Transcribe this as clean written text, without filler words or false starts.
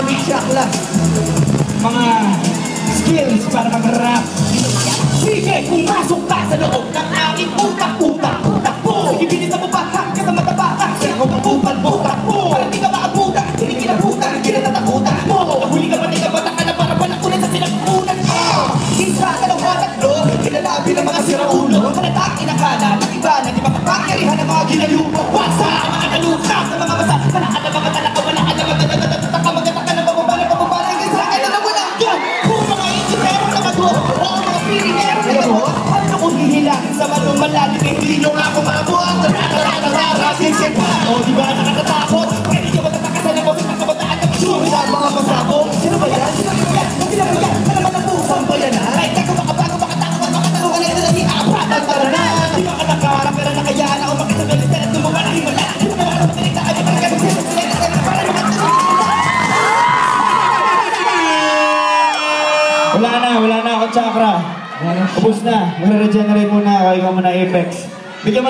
aming chakla. Mga skills para mag-rap. Sige, pumasok ka sa loob ng aming utak-utak. Takbo! Sige, bilisan mo ba? Hanggang sa mataba. Kaya kung mabutan mo, takbo! Para di ka maabutan, hindi kinabutan, hindi natatakutan mo. Nahuli ka ba, di ka ba, nakala para panakunan sa sinagpunan mo. Isa, dalawa, tatlo, kinalabi ng mga siraulo. Panataki na kala, ng iba na di makapangyarihan ng mga ginayupo. Wasa ang mga naluka sa mga masa. Panaan ang mga talaka, wala ka na magtataka, magtataka na bababala, bababala, hanggang sa akin na walang yun. Kung mga injinero na maduro, o mga pirinero na mo, ano kung hihilangin sa manong malalim, hindi nyo nga ako maabuan. Nararating pa, o di ba nakakatakot? Pwede nyo matatakas na bawin ang kabataan ng sure na mga pasabog. Sino ba yan? Sino ba yan? Sino ba yan? Ano naman ang pusang ba yan, ha? Kahit ako makabago, makatakot, makatanong ka na ito na di apat. Tara na! Di ba ka nakarap, pero nakayaan ako makisagalit ka na tumuba na himala. Di ba naman ako pinagtaan niya talaga ng wala na ako chakra. Ubus na. Mag-regenerate muna. Kaya ka muna Apex. Bigyan mo na